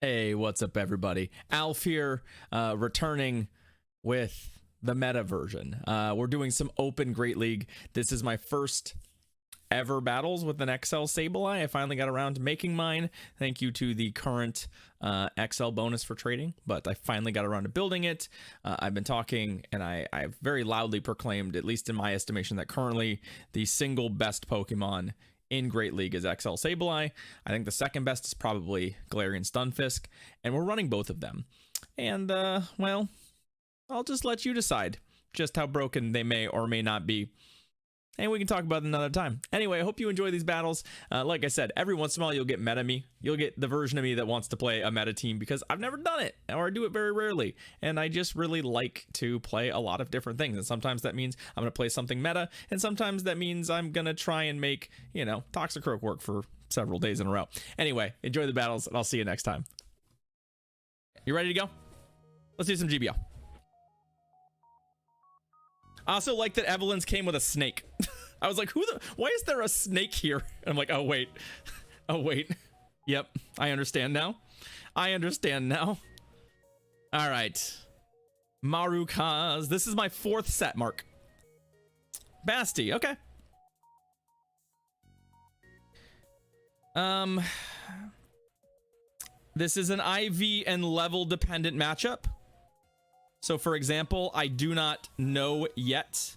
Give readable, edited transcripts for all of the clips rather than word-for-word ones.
Hey, what's up, everybody? Alf here, returning with the meta version. We're doing some open Great League. This is my first ever battles with an XL Sableye. I finally got around to making mine. Thank you to the current XL bonus for trading, but I finally got around to building it. I've been talking, and I've very loudly proclaimed, at least in my estimation, that currently the single best Pokemon in Great League is XL Sableye. I think the second best is probably Galarian Stunfisk, and we're running both of them. And, well, I'll just let you decide just how broken they may or may not be. And we can talk about it another time. Anyway, I hope you enjoy these battles. Like I said, every once in a while you'll get meta me. You'll get the version of me that wants to play a meta team because I've never done it, or I do it very rarely. And I just really like to play a lot of different things. And sometimes that means I'm going to play something meta. And sometimes that means I'm going to try and make, you know, Toxicroak work for several days in a row. Anyway, enjoy the battles, and I'll see you next time. You ready to go? Let's do some GBL. I also like that Evelyn's came with a snake. I was like, why is there a snake here? And I'm like, oh wait. Oh wait. Yep, I understand now. I understand now. All right. Marukaz. This is my fourth set, Mark. Basti, okay. This is an IV and level dependent matchup. So, for example, I do not know yet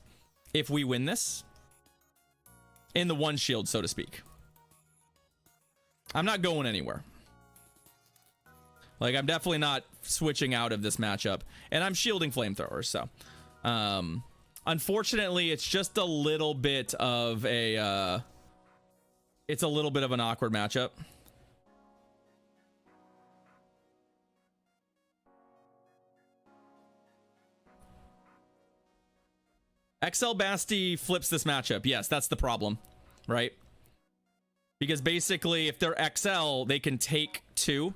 if we win this in the one shield, so to speak. I'm not going anywhere. Like, I'm definitely not switching out of this matchup. And I'm shielding flamethrowers, so. Unfortunately, it's just a little bit of a... it's a little bit of an awkward matchup. XL Basti flips this matchup. Yes, that's the problem, right? Because basically, if they're XL, they can take 2.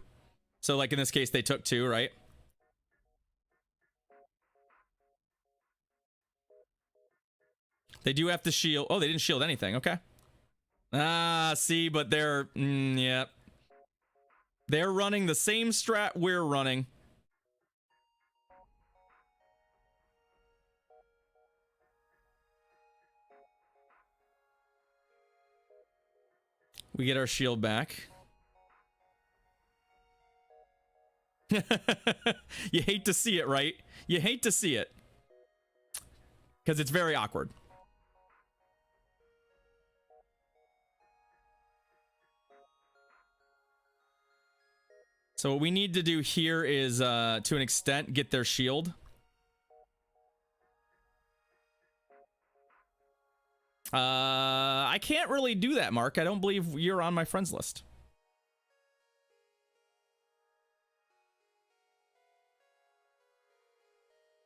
So, like in this case, they took 2, right? They do have to shield. Oh, they didn't shield anything. Okay. Ah, see, but they're... yeah. They're running the same strat we're running. We get our shield back. You hate to see it, right? You hate to see it. Because it's very awkward. So what we need to do here is, to an extent, get their shield. I can't really do that, Mark. I don't believe you're on my friends list.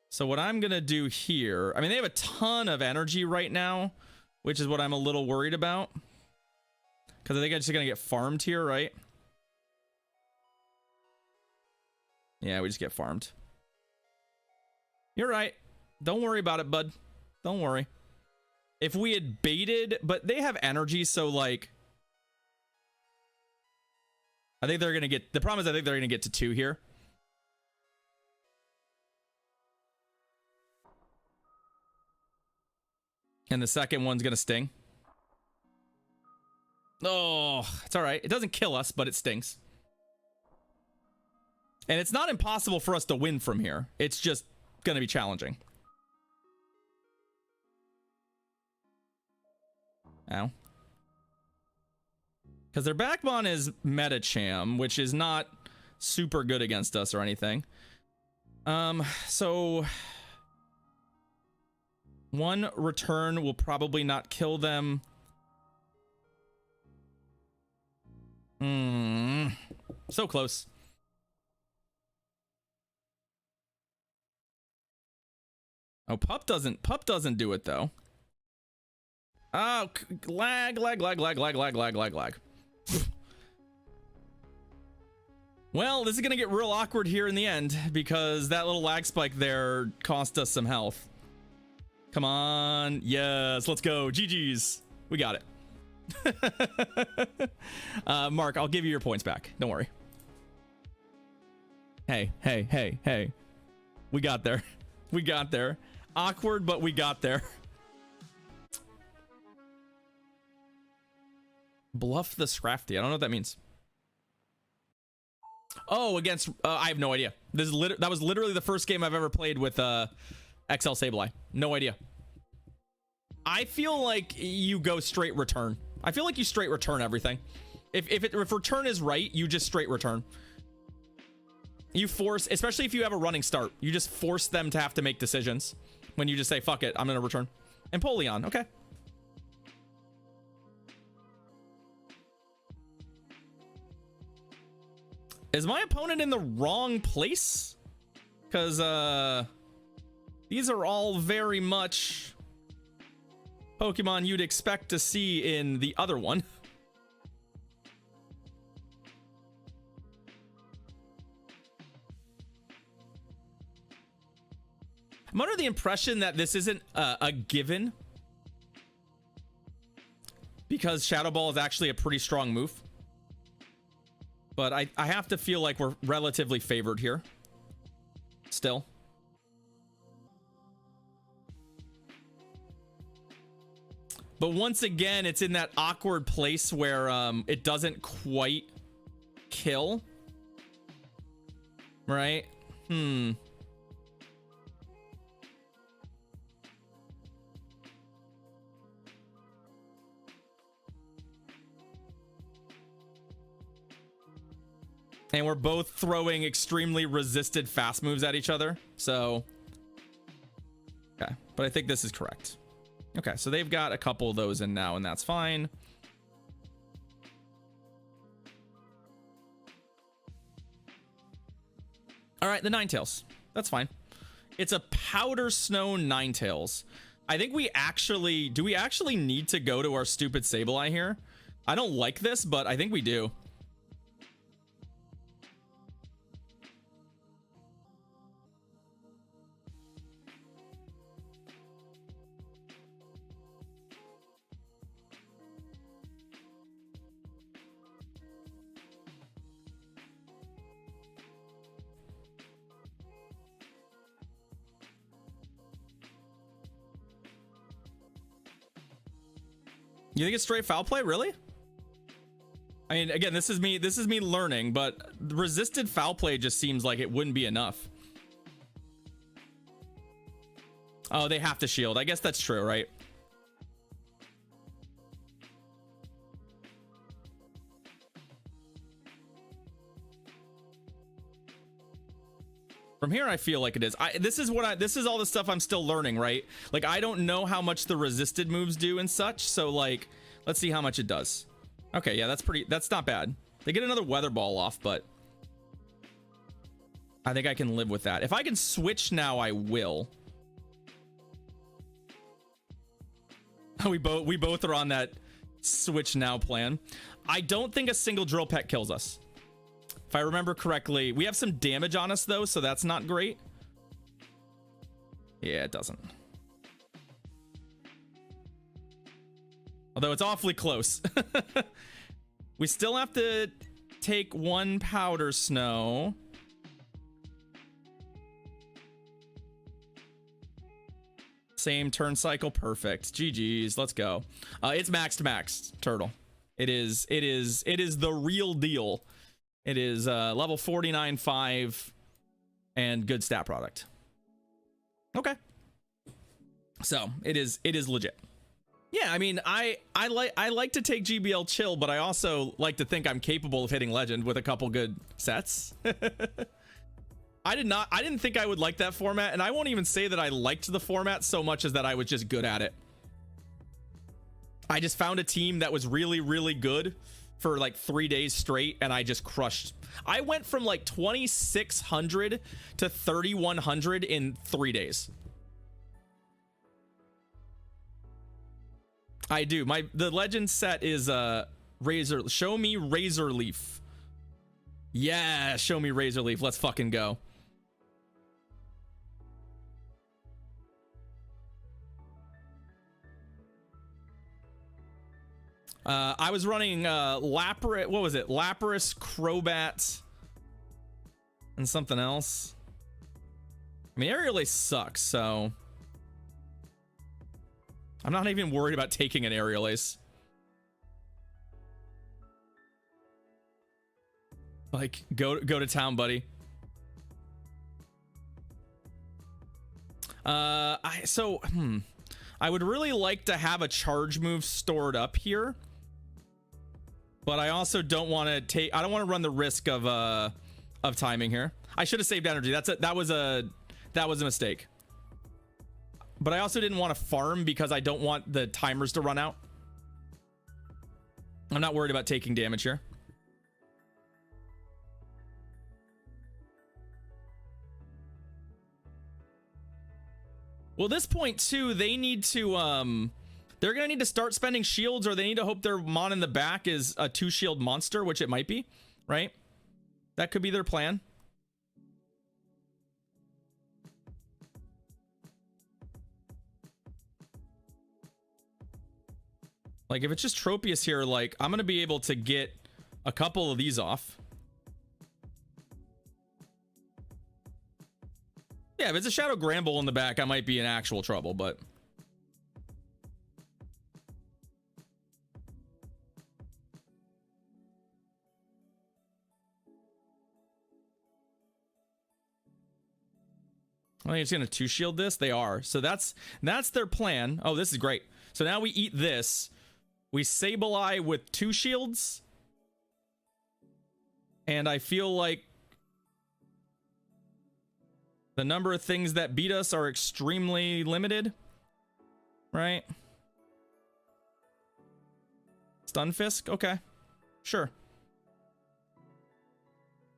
So what I'm gonna do here, I mean, they have a ton of energy right now, which is what I'm a little worried about. Because I think I'm just gonna get farmed here, right? Yeah, we just get farmed. You're right. Don't worry about it, bud. Don't worry. If we had baited, but they have energy, so like, I think they're gonna get, the problem is I think they're gonna get to 2 here. And the second one's gonna sting. Oh, it's all right. It doesn't kill us, but it stings. And it's not impossible for us to win from here. It's just gonna be challenging. Ow. Because their Backbone is Metacham, which is not super good against us or anything. So... one return will probably not kill them. So close. Oh, Pup doesn't do it though. Oh, lag. Well, this is gonna get real awkward here in the end because that little lag spike there cost us some health. Come on. Yes, let's go. GG's. We got it. Mark, I'll give you your points back. Don't worry. Hey, hey, hey, hey. We got there. We got there. Awkward, but we got there. Bluff the Scrafty. I don't know what that means. Oh, against I have no idea. This is that was literally the first game I've ever played with XL Sableye. No idea. I feel like you go straight return. I feel like you straight return everything. If return is right, you just straight return. You force, especially if you have a running start, you just force them to have to make decisions when you just say, fuck it, I'm gonna return. Empoleon, okay. Is my opponent in the wrong place? Because these are all very much Pokemon you'd expect to see in the other one. I'm under the impression that this isn't a given because Shadow Ball is actually a pretty strong move. But I have to feel like we're relatively favored here. Still. But once again, it's in that awkward place where it doesn't quite kill. Right? And we're both throwing extremely resisted fast moves at each other. So, okay. But I think this is correct. Okay, so they've got a couple of those in now, and that's fine. All right, the Ninetales. That's fine. It's a Powder Snow Ninetales. I think we actually... Do we actually need to go to our stupid Sableye here? I don't like this, but I think we do. You think it's straight foul play, really? I mean, again, this is me learning, but resisted foul play just seems like it wouldn't be enough. Oh, they have to shield. I guess that's true, right? From here, I feel like it is. This is all the stuff I'm still learning, right? Like, I don't know how much the resisted moves do and such. So, like, let's see how much it does. Okay, yeah, that's not bad. They get another weather ball off, but I think I can live with that. If I can switch now, I will. We both are on that switch now plan. I don't think a single drill pet kills us. If I remember correctly, we have some damage on us though, so that's not great. Yeah, it doesn't. Although it's awfully close. We still have to take one Powder Snow. Same turn cycle, perfect. GG's, let's go. It's maxed turtle. It is the real deal. It is level 49.5 and good stat product. Okay. So it is legit. Yeah, I mean, I like to take GBL chill, but I also like to think I'm capable of hitting legend with a couple good sets. I didn't think I would like that format, and I won't even say that I liked the format so much as that I was just good at it. I just found a team that was really, really good for like 3 days straight, and I just crushed. I went from like 2,600 to 3,100 in 3 days. I do. The legend set is Razor. Show me Razor Leaf. Yeah, show me Razor Leaf. Let's fucking go. I was running Lapras, what was it? Lapras, Crobat, and something else. I mean, Aerial Ace sucks, so I'm not even worried about taking an Aerial Ace. Like, go to town, buddy. I would really like to have a charge move stored up here, but I also don't want to take. I don't want to run the risk of timing here. I should have saved energy. That was a mistake. But I also didn't want to farm because I don't want the timers to run out. I'm not worried about taking damage here. Well, this point too, they need to they're gonna need to start spending shields, or they need to hope their mon in the back is a 2-shield monster, which it might be, right? That could be their plan. Like, if it's just Tropius here, like, I'm gonna be able to get a couple of these off. Yeah, if it's a Shadow Gramble in the back, I might be in actual trouble, but I think it's gonna 2-shield this. They are. So that's their plan. Oh, this is great. So now we eat this. We Sableye with 2 shields. And I feel like the number of things that beat us are extremely limited, right? Stunfisk? Okay, sure.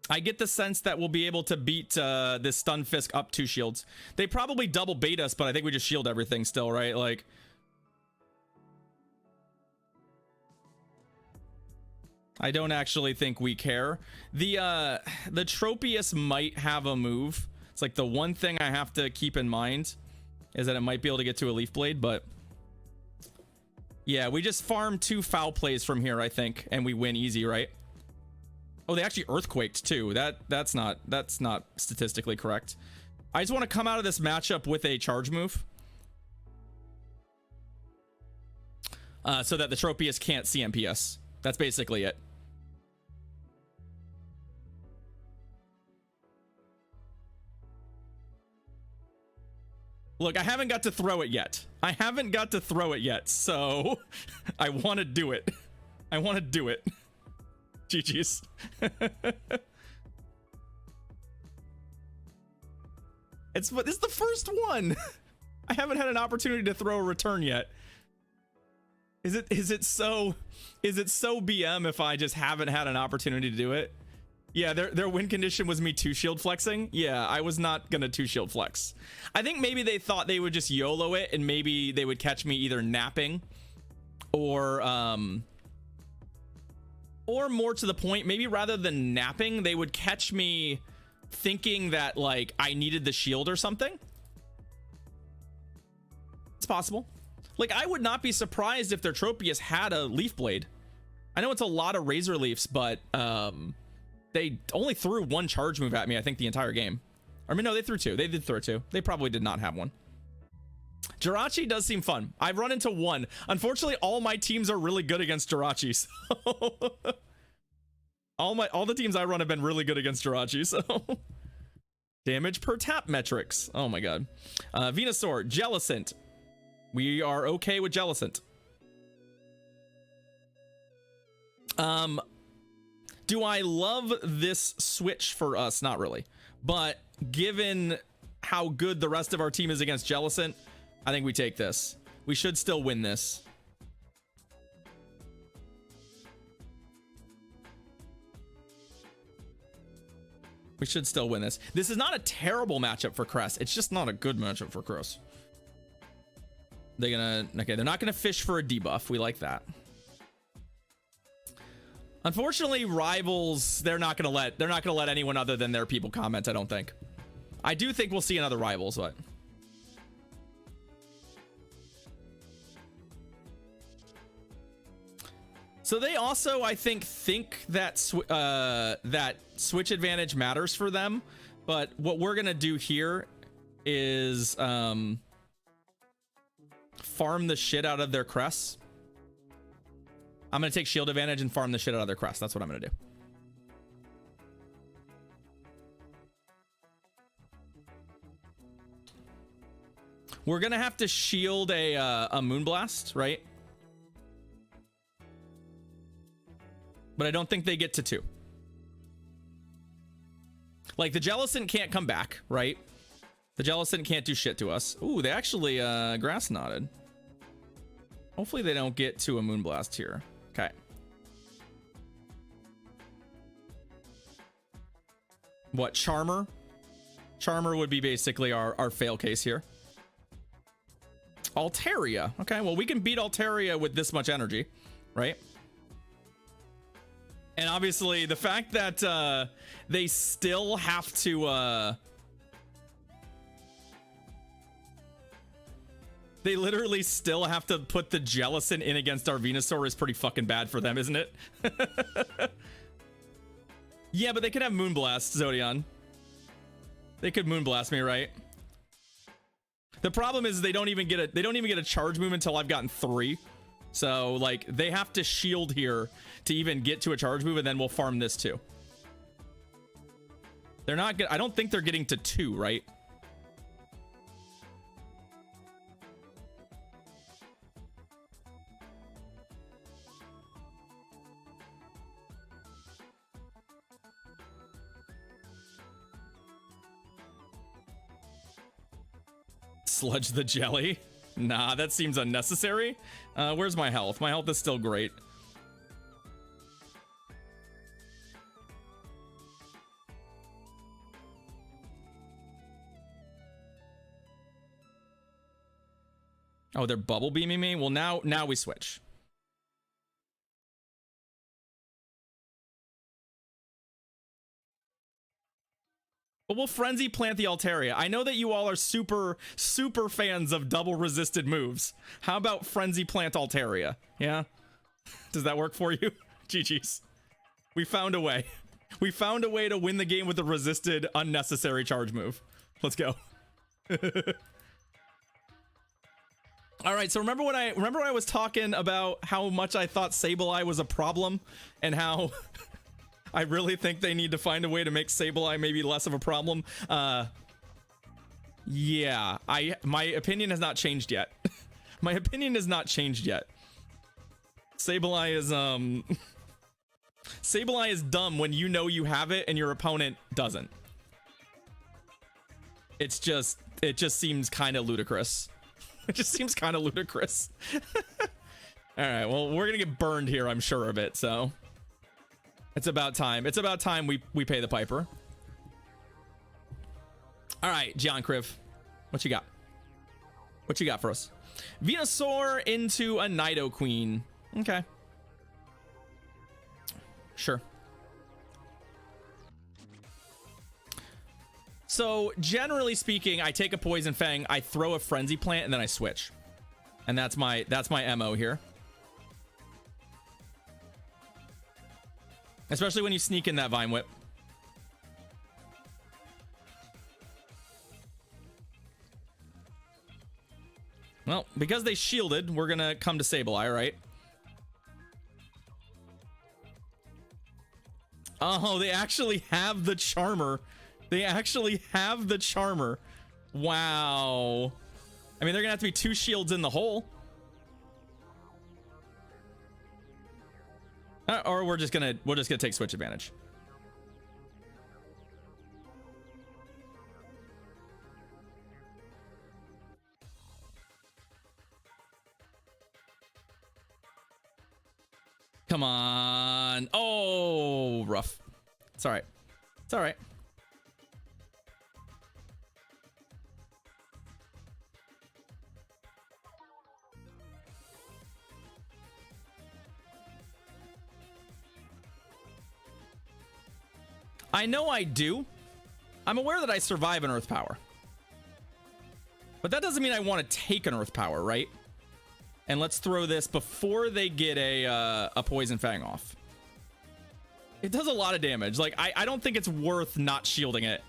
I get the sense that we'll be able to beat this Stunfisk up 2 shields. They probably double bait us, but I think we just shield everything still, right? Like, I don't actually think we care. The Tropius might have a move. It's like the one thing I have to keep in mind is that it might be able to get to a Leaf Blade, but yeah, we just farm 2 foul plays from here, I think, and we win easy, right? Oh, they actually earthquaked too. That's not statistically correct. I just want to come out of this matchup with a charge move, so that the Tropius can't CMPS. That's basically it. Look, I haven't got to throw it yet. So I want to do it. GG's. This is the first one. I haven't had an opportunity to throw a return yet. Is it so BM if I just haven't had an opportunity to do it? Yeah, their win condition was me 2-shield flexing. Yeah, I was not gonna 2-shield flex. I think maybe they thought they would just YOLO it and maybe they would catch me either napping or more to the point, maybe rather than napping, they would catch me thinking that like I needed the shield or something. It's possible. Like, I would not be surprised if their Tropius had a Leaf Blade. I know it's a lot of Razor Leafs, but they only threw 1 charge move at me, I think, the entire game. I mean, no, they threw 2. They did throw 2. They probably did not have 1. Jirachi does seem fun. I've run into 1. Unfortunately, all my teams are really good against Jirachi, so all the teams I run have been really good against Jirachi, so damage per tap metrics. Oh my god. Venusaur, Jellicent. We are okay with Jellicent. Do I love this switch for us? Not really. But given how good the rest of our team is against Jellicent, I think we take this. We should still win this. We should still win this. This is not a terrible matchup for Crest. It's just not a good matchup for Crest. They're not gonna fish for a debuff. We like that. Unfortunately, rivals, they're not gonna let anyone other than their people comment, I don't think. I do think we'll see another rivals, but So they also, I think that that switch advantage matters for them. But what we're gonna do here is farm the shit out of their crests. I'm gonna take shield advantage and farm the shit out of their crests. That's what I'm gonna do. We're gonna have to shield a Moonblast, right? But I don't think they get to 2. Like, the Jellicent can't come back, right? The Jellicent can't do shit to us. Ooh, they actually grass knotted. Hopefully they don't get to a Moonblast here. Okay. What, Charmer? Charmer would be basically our fail case here. Altaria. Okay, well, we can beat Altaria with this much energy, right? And obviously, the fact that they still have to... they literally still have to put the Jellicent in against our Venusaur is pretty fucking bad for them, isn't it? Yeah, but they could have Moonblast, Zodion. They could Moonblast me, right? The problem is they don't even get a charge move until I've gotten 3. So, like, they have to shield here to even get to a charge move, and then we'll farm this too. They're not good. I don't think they're getting to 2, right? Sludge the jelly? Nah, that seems unnecessary. Where's my health? My health is still great. Oh, they're bubble beaming me? Well, now we switch. But we'll Frenzy Plant the Altaria. I know that you all are super fans of double resisted moves. How about Frenzy Plant Altaria? Yeah? Does that work for you? GG's. We found a way. We found a way to win the game with a resisted, unnecessary charge move. Let's go. Alright, so remember when I was talking about how much I thought Sableye was a problem? And how... I really think they need to find a way to make Sableye maybe less of a problem. Yeah, my opinion has not changed yet. My opinion has not changed yet. Sableye is Sableye is dumb when you know you have it and your opponent doesn't. It just seems kind of ludicrous. It just seems kind of ludicrous. All right, well, we're gonna get burned here, I'm sure of it, so it's about time. It's about time we pay the piper. All right, John Kriv, what you got? What you got for us? Venusaur into a Nidoqueen. Okay. Sure. So, generally speaking, I take a Poison Fang, I throw a Frenzy Plant, and then I switch. And that's my MO here. Especially when you sneak in that Vine Whip. Well, because they shielded, we're gonna come to Sableye, right? Oh, they actually have the Charmer. They actually have the Charmer. Wow. I mean, they're gonna have to be 2 shields in the hole. Or we're just gonna take switch advantage. Come on. Oh, rough. It's all right. It's all right. I know I do. I'm aware that I survive an Earth Power. But that doesn't mean I want to take an Earth Power, right? And let's throw this before they get a Poison Fang off. It does a lot of damage. Like, I don't think it's worth not shielding it.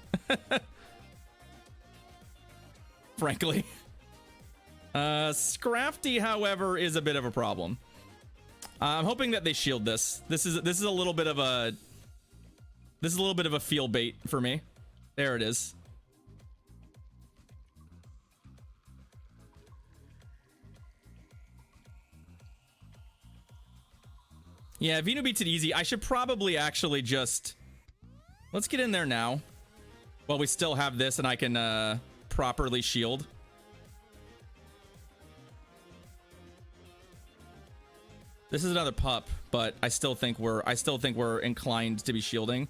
Frankly. Scrafty, however, is a bit of a problem. I'm hoping that they shield this. This is a little bit of a feel bait for me. There it is. Yeah, Vino beats it easy. I should probably actually just... Let's get in there now. While we still have this and I can properly shield. This is another pup, but I still think we're inclined to be shielding.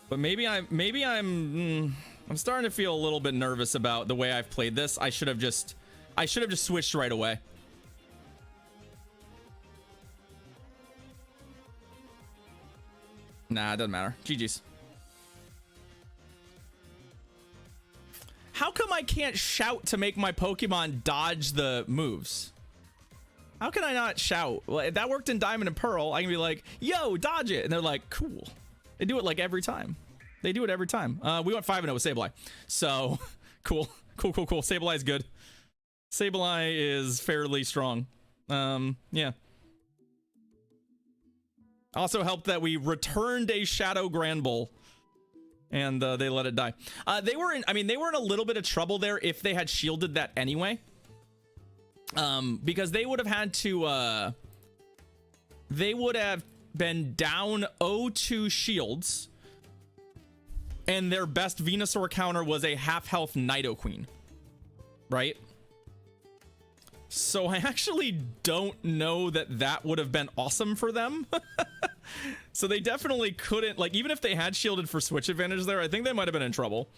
But maybe I'm starting to feel a little bit nervous about the way I've played this. I should have just switched right away. Nah, it doesn't matter. GG's. How come I can't shout to make my Pokemon dodge the moves? How can I not shout? Well, if that worked in Diamond and Pearl, I can be like, yo, dodge it. And they're like, cool. They do it like every time. They do it every time. We went 5-0 with Sableye. So, cool. Cool. Sableye is good. Sableye is fairly strong. Yeah. Also helped that we returned a Shadow Granbull. And they let it die. They were in a little bit of trouble there if they had shielded that anyway. Because they would have had to, they would have been down 0-2 shields. And their best Venusaur counter was a half-health Nidoqueen. Right? So I actually don't know that would have been awesome for them. So they definitely couldn't, like, even if they had shielded for switch advantage there, I think they might have been in trouble.